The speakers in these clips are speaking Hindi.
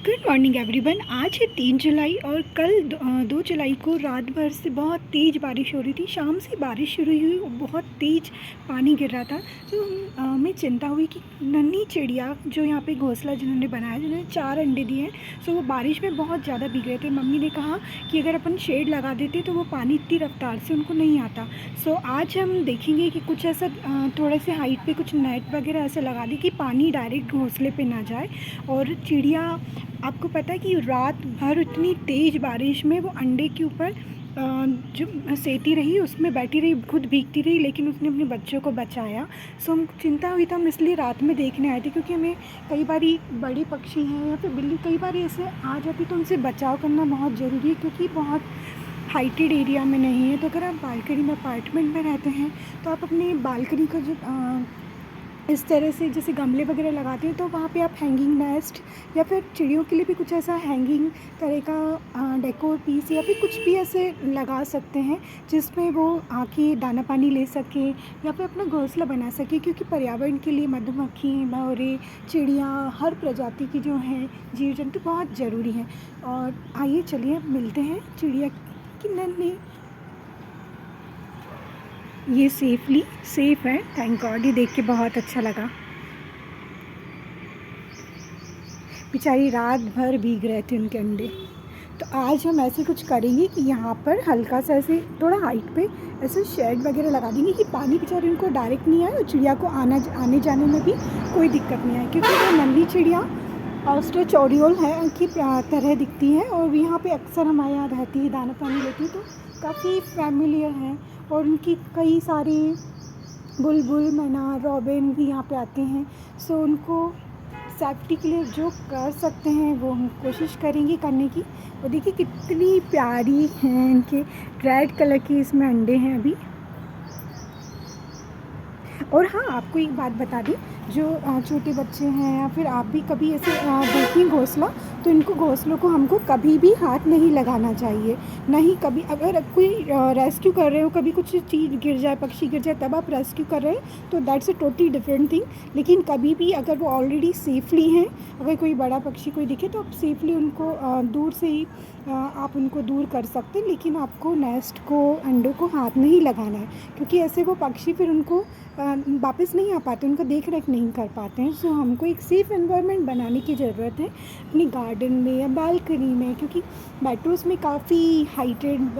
Good morning everyone. आज है 3 जुलाई और कल 2 जुलाई को रात भर से बहुत तेज़ बारिश हो रही थी। शाम से बारिश शुरू हुई और बहुत तेज़ पानी गिर रहा था। तो हमें चिंता हुई कि नन्ही चिड़िया जो यहाँ पे घोंसला जिन्होंने बनाया, जिन्होंने 4 अंडे दिए हैं, सो वो बारिश में बहुत ज़्यादा भीग रहे थे। मम्मी ने कहा कि अगर अपन शेड लगा देते तो वो पानी इतनी रफ्तार से उनको नहीं आता। सो आज हम देखेंगे कि कुछ ऐसा थोड़े से हाइट पे कुछ नेट वगैरह ऐसे लगा दी कि पानी डायरेक्ट घोंसले पे ना जाए। और चिड़िया, आपको पता है कि रात भर इतनी तेज़ बारिश में वो अंडे के ऊपर जो सेती रही, उसमें बैठी रही, खुद भीगती रही, लेकिन उसने अपने बच्चों को बचाया। सो हम चिंता हुई, तो हम इसलिए रात में देखने आए थे, क्योंकि हमें कई बारी बड़े पक्षी हैं या फिर बिल्ली कई बार ऐसे आ जाती, तो उनसे बचाव करना बहुत ज़रूरी है, क्योंकि बहुत हाइटेड एरिया में नहीं है। तो अगर आप बालकनी में, अपार्टमेंट में रहते हैं, तो आप अपनी बालकनी का जो इस तरह से जैसे गमले वगैरह लगाते हैं, तो वहाँ पे आप हैंगिंग नेस्ट या फिर चिड़ियों के लिए भी कुछ ऐसा हैंगिंग तरह का डेकोर पीस या फिर कुछ भी ऐसे लगा सकते हैं, जिसमें वो आके दाना पानी ले सकें या फिर अपना घोंसला बना सकें। क्योंकि पर्यावरण के लिए मधुमक्खी, भंवरे, चिड़िया, हर प्रजाति की जो हैं जीव जंतु बहुत ज़रूरी हैं। और आइए चलिए मिलते हैं चिड़िया की नन्ही। ये सेफ़ है, थैंक गॉड। ये देख के बहुत अच्छा लगा। बेचारी रात भर भीग रहे थे उनके अंडे। तो आज हम ऐसे कुछ करेंगे कि यहाँ पर हल्का सा ऐसे थोड़ा हाइट पे ऐसे शेड वगैरह लगा देंगे कि पानी बेचारे उनको डायरेक्ट नहीं आए और चिड़िया को आने जाने में भी कोई दिक्कत नहीं आए। क्योंकि वो नन्ही चिड़िया ऑस्ट्रिच ओरियोल है की तरह दिखती है और यहाँ पे अक्सर हमारे यहाँ रहती है, दाना पानी लेती है, तो काफ़ी फैमिलियर हैं। और उनकी कई सारी बुलबुल, मैना, रॉबिन भी यहाँ पे आते हैं। सो उनको सेफ्टी के लिए जो कर सकते हैं वो हम कोशिश करेंगे करने की। और देखिए कितनी प्यारी हैं, इनके रेड कलर के इसमें अंडे हैं अभी। और हाँ, आपको एक बात बता दूँ, जो छोटे बच्चे हैं या फिर आप भी कभी ऐसे देखें घोंसला, तो इनको घोंसलों को हमको कभी भी हाथ नहीं लगाना चाहिए। नहीं, कभी अगर कोई रेस्क्यू कर रहे हो, कभी कुछ चीज़ गिर जाए, पक्षी गिर जाए, तब आप रेस्क्यू कर रहे हैं तो that's a totally different thing. लेकिन कभी भी अगर वो ऑलरेडी सेफली हैं, अगर कोई बड़ा पक्षी कोई दिखे तो आप सेफली उनको दूर से ही आप उनको दूर कर सकते हैं। लेकिन आपको नेस्ट को, अंडों को हाथ नहीं लगाना है, क्योंकि ऐसे वो पक्षी फिर उनको वापस नहीं आ पाते, उनका देख रेख नहीं कर पाते हैं। सो हमको एक सेफ़ एनवायरनमेंट बनाने की ज़रूरत है अपनी गार्डन में या बालकनी में, क्योंकि मेट्रोज़ में काफ़ी हाइटेड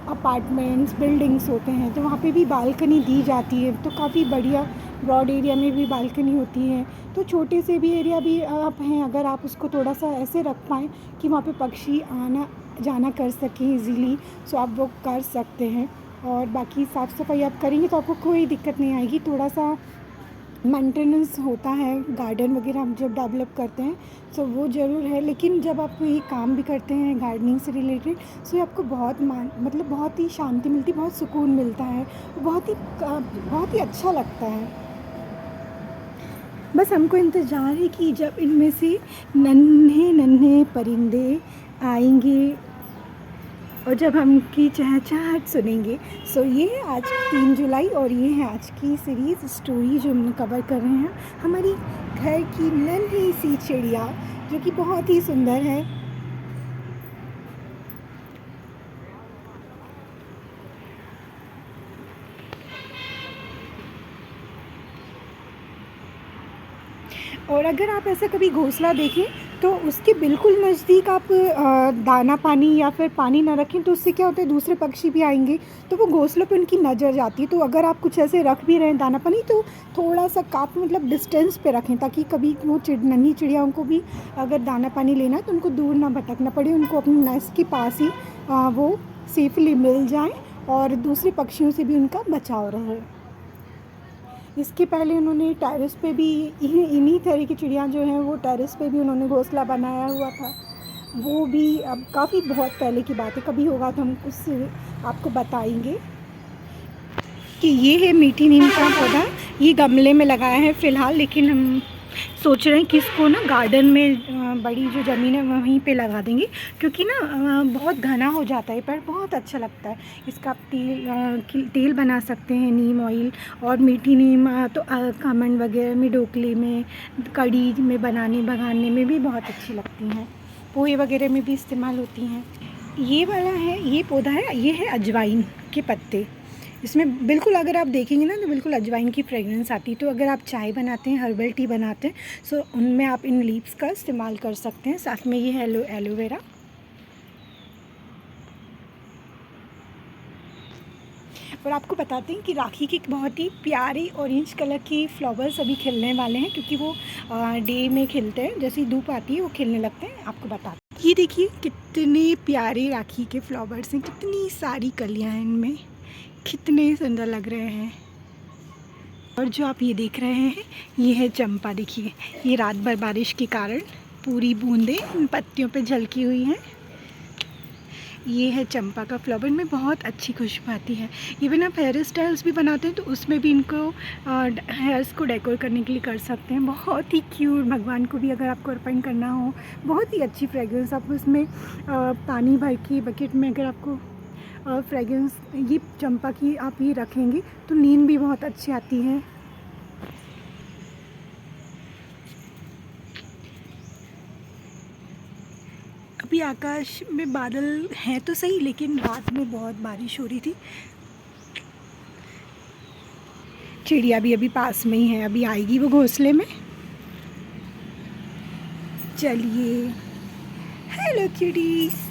अपार्टमेंट्स, बिल्डिंग्स होते हैं, तो वहाँ पे भी बालकनी दी जाती है। तो काफ़ी बढ़िया ब्रॉड एरिया में भी बालकनी होती है। तो छोटे से भी एरिया भी आप हैं, अगर आप उसको थोड़ा सा ऐसे रख पाएँ कि वहाँ पे पक्षी आना जाना कर सकें ईज़िली, सो आप वो कर सकते हैं। और बाकी साफ़ सफाई आप करेंगे तो आपको कोई दिक्कत नहीं आएगी। थोड़ा सा मेंटेनेंस होता है गार्डन वगैरह हम जब डेवलप करते हैं, सो वो ज़रूर है। लेकिन जब आप ये काम भी करते हैं गार्डनिंग से रिलेटेड, सो आपको बहुत मतलब बहुत ही शांति मिलती, बहुत सुकून मिलता है, बहुत ही अच्छा लगता है। बस हमको इंतज़ार है कि जब इनमें से नन्हे नन्हे परिंदे आएंगे और जब हम उनकी चहचहाहट सुनेंगे। सो ये है आज 3 जुलाई और ये है आज की सीरीज़ स्टोरी जो हम कवर कर रहे हैं, हमारी घर की नन्ही सी चिड़िया जो कि बहुत ही सुंदर है। और अगर आप ऐसा कभी घोंसला देखें तो उसके बिल्कुल नज़दीक आप दाना पानी या फिर पानी ना रखें, तो उससे क्या होता है, दूसरे पक्षी भी आएंगे तो वो घोंसलों पे उनकी नज़र जाती है। तो अगर आप कुछ ऐसे रख भी रहे हैं दाना पानी, तो थोड़ा सा काफ़ी मतलब डिस्टेंस पे रखें, ताकि कभी वो नन्ही चिड़ियाओं को भी अगर दाना पानी लेना है तो उनको दूर ना भटकना पड़े, उनको अपने नेस्ट के पास ही वो सेफली मिल जाए और दूसरे पक्षियों से भी उनका बचाव रहे। इसके पहले उन्होंने टेरेस पे भी इन्हीं तरह की चिड़िया जो हैं वो टेरेस पे भी उन्होंने घोंसला बनाया हुआ था। वो भी अब काफ़ी बहुत पहले की बात है, कभी होगा तो हम उससे आपको बताएंगे। कि ये है मीठी नीम का पौधा, ये गमले में लगाया है फ़िलहाल, लेकिन हम सोच रहे हैं कि इसको ना गार्डन में बड़ी जो ज़मीन है वहीं पे लगा देंगे, क्योंकि ना बहुत घना हो जाता है पर बहुत अच्छा लगता है। इसका आप तेल बना सकते हैं, नीम ऑयल, और मीठी नीम तो खमन वगैरह में, ढोकले में, कढ़ी में भगाने में भी बहुत अच्छी लगती हैं। पोहे वगैरह में भी इस्तेमाल होती हैं। ये वाला है, ये पौधा है, ये है अजवाइन के पत्ते। इसमें बिल्कुल अगर आप देखेंगे ना तो बिल्कुल अजवाइन की फ्रेगरेंस आती है। तो अगर आप चाय बनाते हैं, हर्बल टी बनाते हैं, सो उनमें आप इन लीव्स का इस्तेमाल कर सकते हैं। साथ में ये है एलोवेरा। और आपको बताते हैं कि राखी के बहुत ही प्यारे ऑरेंज कलर की फ्लावर्स अभी खिलने वाले हैं, क्योंकि वो डे में खिलते हैं, जैसे ही धूप आती है वो खिलने लगते हैं। आपको बताते हैं, ये देखिए कितने प्यारे राखी के फ्लावर्स हैं, कितनी सारी कलियाँ हैं इनमें, कितने सुंदर लग रहे हैं। और जो आप ये देख रहे हैं ये है चंपा। देखिए ये रात भर बारिश के कारण पूरी बूंदें इन पत्तियों पे झलकी हुई हैं। ये है चंपा का फ्लावर में बहुत अच्छी खुशबू आती है। इवन आप हेयर स्टाइल्स भी बनाते हैं तो उसमें भी इनको हेयर्स को डेकोर करने के लिए कर सकते हैं। बहुत ही क्यूट, भगवान को भी अगर आपको अर्पण करना हो, बहुत ही अच्छी फ्रेगरेंस। आप उसमें पानी भर के बकेट में अगर आपको फ्रेगरेंस ये चंपा की आप ये रखेंगे तो नींद भी बहुत अच्छी आती है। अभी आकाश में बादल हैं तो सही, लेकिन रात में बहुत बारिश हो रही थी। चिड़िया भी अभी पास में ही है, अभी आएगी वो घोंसले में। चलिए, हेलो चिड़ीज।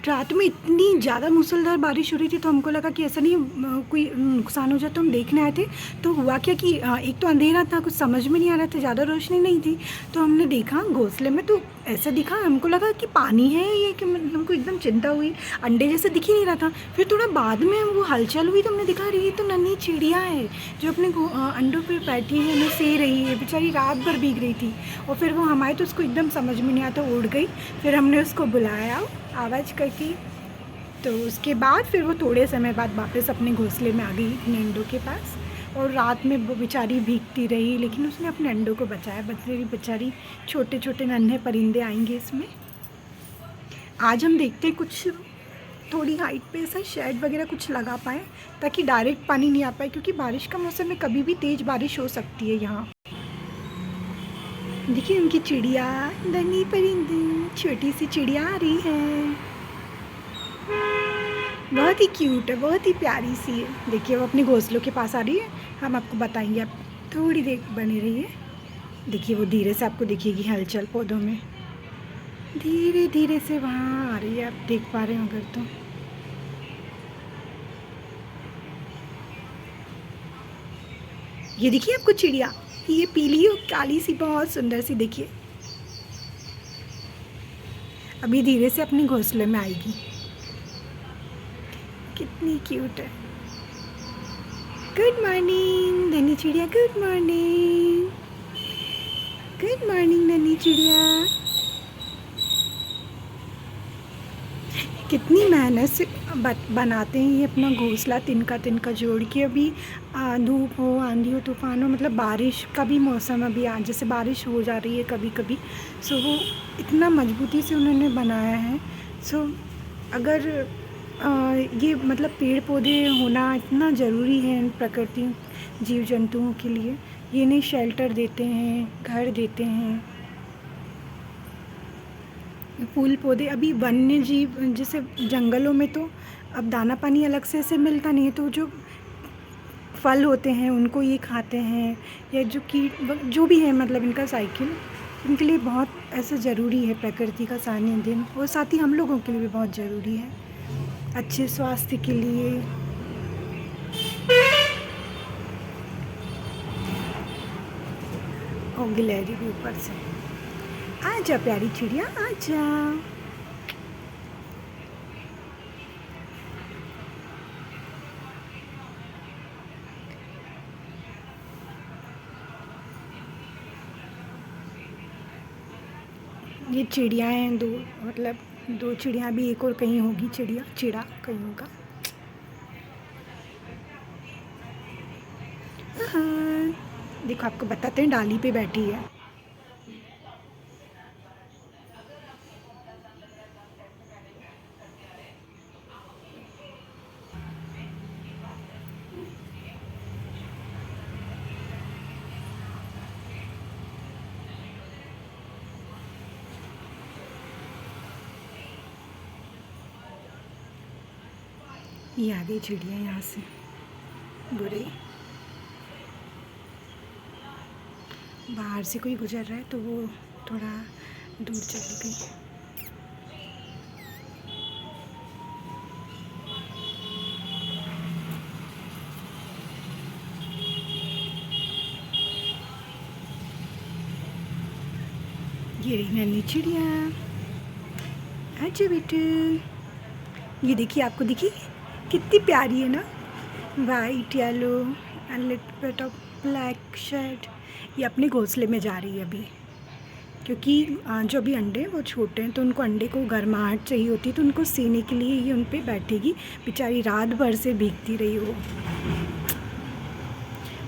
रात में इतनी ज़्यादा मूसलाधार बारिश हो रही थी तो हमको लगा कि ऐसा नहीं कोई नुकसान हो जाए, तो हम देखने आए थे। तो हुआ क्या कि एक तो अंधेरा था, कुछ समझ में नहीं आ रहा था, ज़्यादा रोशनी नहीं थी। तो हमने देखा घोंसले में तो ऐसा दिखा, हमको लगा कि पानी है ये, कि हमको एकदम चिंता हुई, अंडे जैसे दिख ही नहीं रहा था। फिर थोड़ा बाद में वो हलचल हुई तो हमने देखा अरे ये तो नन्ही चिड़िया है जो अपने अंडों पर बैठी है, हमें से रही है, बेचारी रात भर भीग रही थी। और फिर वो हमारे तो उसको एकदम समझ में नहीं आता, उड़ गई। फिर हमने उसको बुलाया आवाज़ करके, तो उसके बाद फिर वो थोड़े समय बाद वापस अपने घोंसले में आ गई अपने अंडों के पास। और रात में वो बेचारी भीगती रही, लेकिन उसने अपने अंडों को बचाया। बेचारी छोटे छोटे नन्हे परिंदे आएंगे इसमें। आज हम देखते हैं कुछ थोड़ी हाइट पे ऐसा शेड वगैरह कुछ लगा पाए, ताकि डायरेक्ट पानी नहीं आ पाए, क्योंकि बारिश का मौसम में कभी भी तेज़ बारिश हो सकती है यहाँ। देखिए उनकी चिड़िया, नन्ही परिंदे, छोटी सी चिड़िया आ रही है, बहुत ही क्यूट है, बहुत ही प्यारी सी है। देखिए वो अपने घोंसलों के पास आ रही है, हम आपको बताएंगे, आप थोड़ी देर बने रहिए। देखिए वो धीरे से आपको दिखेगी हलचल पौधों में, धीरे धीरे से वहाँ आ रही है, आप देख पा रहे हो अगर तो। ये देखिए आपको चिड़िया, ये पीली और काली सी बहुत सुंदर सी, देखिए अभी धीरे से अपने घोंसले में आएगी। कितनी क्यूट है। गुड मॉर्निंग नन्ही चिड़िया, गुड मॉर्निंग, गुड मॉर्निंग नन्ही चिड़िया। कितनी मेहनत से बनाते हैं ये अपना घोंसला, तिनका जोड़ के। अभी धूप हो, आंधी हो, तूफान हो, मतलब बारिश का भी मौसम अभी आज जैसे बारिश हो जा रही है कभी कभी। सो वो इतना मजबूती से उन्होंने बनाया है। सो अगर ये मतलब पेड़ पौधे होना इतना ज़रूरी है प्रकृति जीव जंतुओं के लिए। ये इन्हें शेल्टर देते हैं, घर देते हैं। फूल पौधे, अभी वन्य जीव जैसे जंगलों में तो अब दाना पानी अलग से ऐसे मिलता नहीं है, तो जो फल होते हैं उनको ये खाते हैं, या जो कीट जो भी है, मतलब इनका साइकिल इनके लिए बहुत ऐसा ज़रूरी है प्रकृति का सानिध्य। और साथ ही हम लोगों के लिए भी बहुत ज़रूरी है, अच्छे स्वास्थ्य के लिए। और गिलहरी भी ऊपर से, आजा प्यारी चिड़िया आजा। ये चिड़िया हैं दो, मतलब दो चिड़िया, भी एक और कहीं होगी चिड़ा कहीं होगा। हाँ देखो आपको बताते हैं, डाली पे बैठी है। ये आ गई चिड़िया यहाँ से, बुरे बाहर से कोई गुजर रहा है तो वो थोड़ा दूर चली गई। ये रही नन्ही चिड़िया। अच्छा बेटू, ये देखिए, आपको दिखी कितनी प्यारी है ना, white yellow and little bit of black shade. ये अपने घोंसले में जा रही है अभी, क्योंकि जो भी अंडे हैं वो छोटे हैं तो उनको अंडे को गर्माहट चाहिए होती है, तो उनको सीने के लिए ये उन पे बैठेगी। बेचारी रात भर से भीगती रही वो।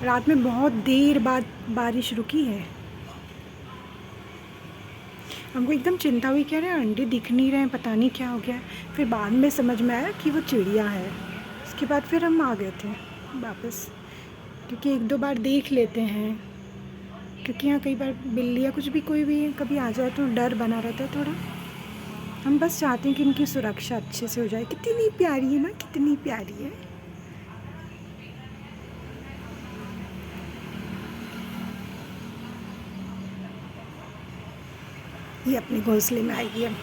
रात में बहुत देर बाद बारिश रुकी है। हमको एकदम चिंता हुई, कह रहे हैं अंडे दिख नहीं रहे हैं, पता नहीं क्या हो गया। फिर बाद में समझ में आया कि वो चिड़िया है। उसके बाद फिर हम आ गए थे वापस, क्योंकि एक दो बार देख लेते हैं, क्योंकि यहाँ कई बार बिल्ली या कुछ भी कोई भी कभी आ जाए तो डर बना रहता है थोड़ा। हम बस चाहते हैं कि इनकी सुरक्षा अच्छे से हो जाए। कितनी प्यारी है ना, कितनी प्यारी है। ये अपने घोंसले में आएगी अब।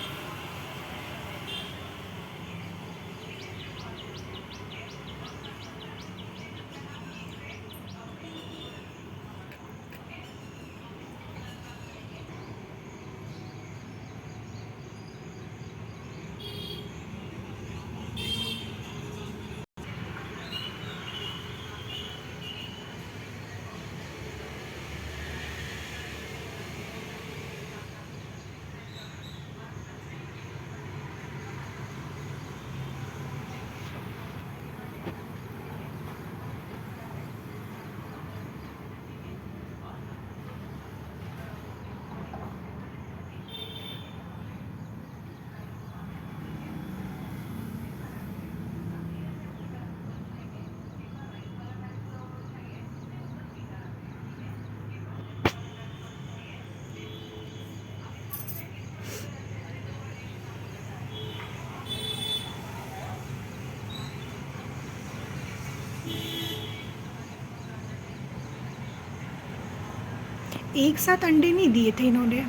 एक साथ अंडे नहीं दिए थे इन्होंने,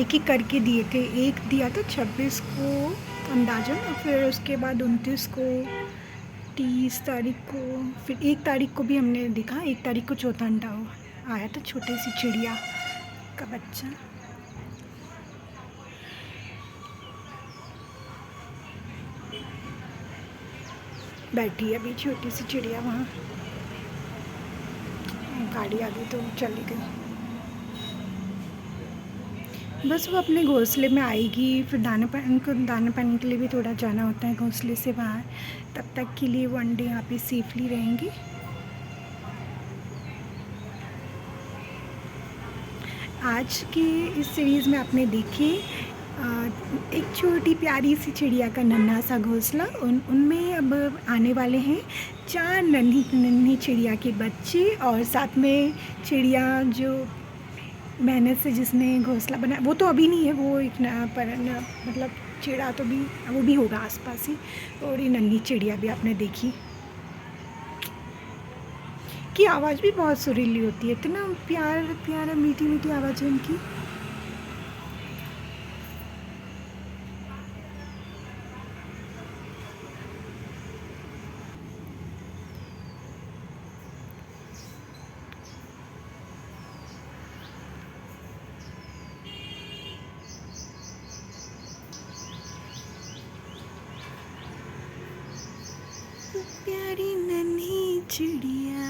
एक एक करके दिए थे। एक दिया था 26 को अंदाज़न, और फिर उसके बाद 29 को, 30 तारीख को, फिर 1 तारीख को भी हमने देखा। 1 तारीख को चौथा अंडा आया था, छोटी सी चिड़िया का बच्चा। बैठी है अभी छोटी सी चिड़िया वहाँ। गाड़ी आ गई तो चली गई। बस वो अपने घोंसले में आएगी, फिर उनको दाना पानी के लिए भी थोड़ा जाना होता है घोंसले से बाहर। तब तक के लिए वो अंडे यहाँ पे सेफली रहेंगे। आज के इस सीरीज़ में आपने देखी एक छोटी प्यारी सी चिड़िया का नन्हा सा घोंसला। उनमें अब आने वाले हैं 4 नन्ही नन्ही चिड़िया के बच्चे, और साथ में चिड़िया जो मेहनत से जिसने घोंसला बनाया वो तो अभी नहीं है, वो एक मतलब चिड़ा तो भी वो भी होगा आसपास ही। और ये नन्ही चिड़िया भी आपने देखी कि आवाज़ भी बहुत सुरीली होती है, इतना प्यारा मीठी मीठी आवाज़ है उनकी। प्यारी नन्ही चिड़िया।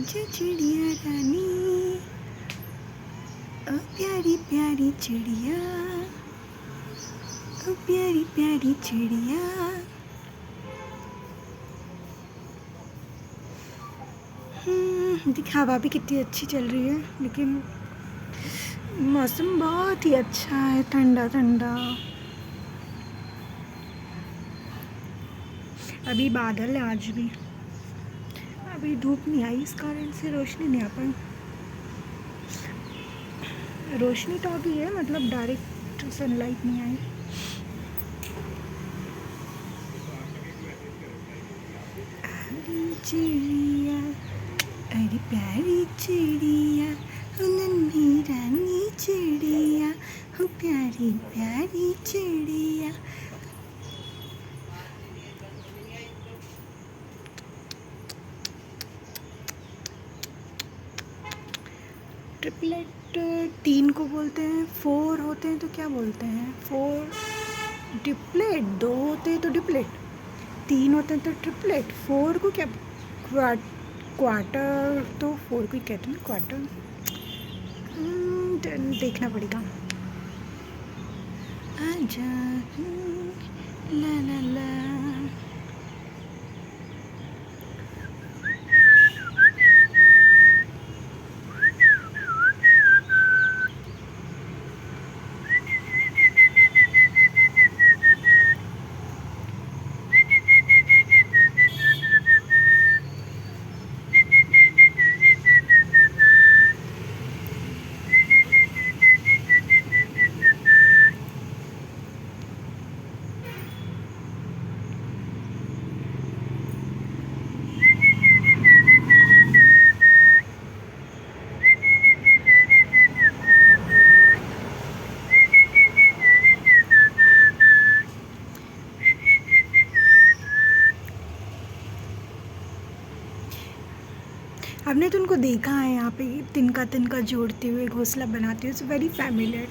आजा चिड़िया रानी, ओ प्यारी प्यारी चिड़िया, ओ प्यारी प्यारी चिड़िया। देखिए हवा भी कितनी अच्छी चल रही है, लेकिन मौसम बहुत ही अच्छा है, ठंडा ठंडा। अभी बादल है आज भी, अभी धूप नहीं आई, इस कारण से रोशनी नहीं आ पाई। रोशनी तो अभी है, मतलब डायरेक्ट सनलाइट नहीं आई। चिड़िया, अरे प्यारी चिड़िया, नन्ही रानी चिड़िया, हो प्यारी प्यारी चिड़िया। ट्रिपलेट 3 को बोलते हैं, 4 होते हैं तो क्या बोलते हैं? 4 डिप्लेट, 2 होते हैं तो डिप्लेट, 3 होते हैं तो ट्रिपलेट, 4 को क्या क्वार्टर, तो 4 को ही कहते हैं क्वार्टर। देखना पड़ेगा। आजा ला ला ला। आपने तो उनको देखा है यहाँ पे तिनका तिनका जोड़ते हुए, घोंसला बनाते हुए। It's very familiar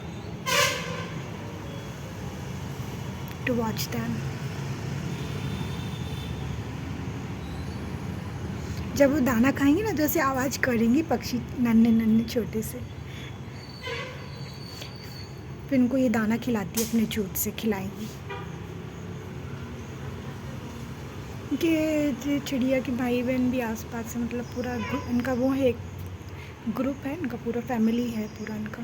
to watch them. जब वो दाना खाएंगे ना तो ऐसे आवाज़ करेंगे पक्षी, नन्हे नन्हे छोटे से। फिर उनको ये दाना खिलाती है, अपने चोट से खिलाएंगी। कि चिड़िया के भाई बहन भी आसपास है, मतलब पूरा इनका वो है, एक ग्रुप है इनका, पूरा फैमिली है पूरा इनका।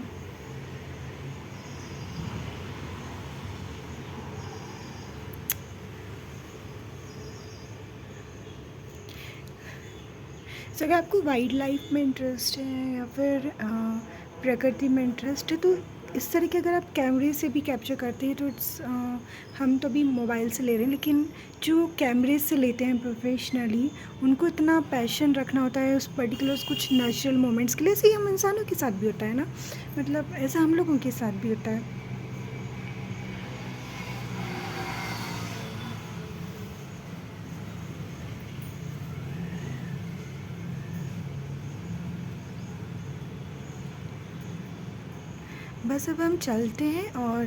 सो अगर आपको वाइल्ड लाइफ में इंटरेस्ट है या फिर प्रकृति में इंटरेस्ट है, तो इस तरह के अगर आप कैमरे से भी कैप्चर करते हैं तो इट्स हम तो अभी मोबाइल से ले रहे हैं, लेकिन जो कैमरे से लेते हैं प्रोफेशनली, उनको इतना पैशन रखना होता है उस पर्टिकुलर कुछ नेचुरल मोमेंट्स के लिए। ऐसे ही हम इंसानों के साथ भी होता है ना, मतलब ऐसा हम लोगों के साथ भी होता है। बस अब हम चलते हैं और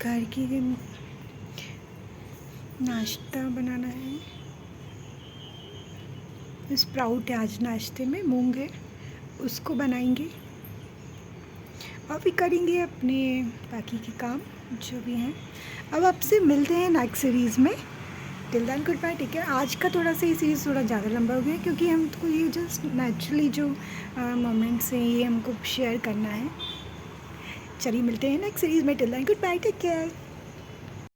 घर की नाश्ता बनाना है। स्प्राउट है आज नाश्ते में, मूंग है, उसको बनाएंगे और फिर करेंगे अपने बाकी के काम जो भी हैं। अब आपसे मिलते हैं नेक्स्ट सीरीज़ में। टिल देन गुड बाय, ठीक है। आज का थोड़ा सा ये सीरीज़ थोड़ा ज़्यादा लंबा हो गया क्योंकि हमको ये जस्ट नेचुरली जो मोमेंट्स हैं ये हमको शेयर करना है। चलिए मिलते हैं नेक्स्ट सीरीज़ में। Till then goodbye, take care.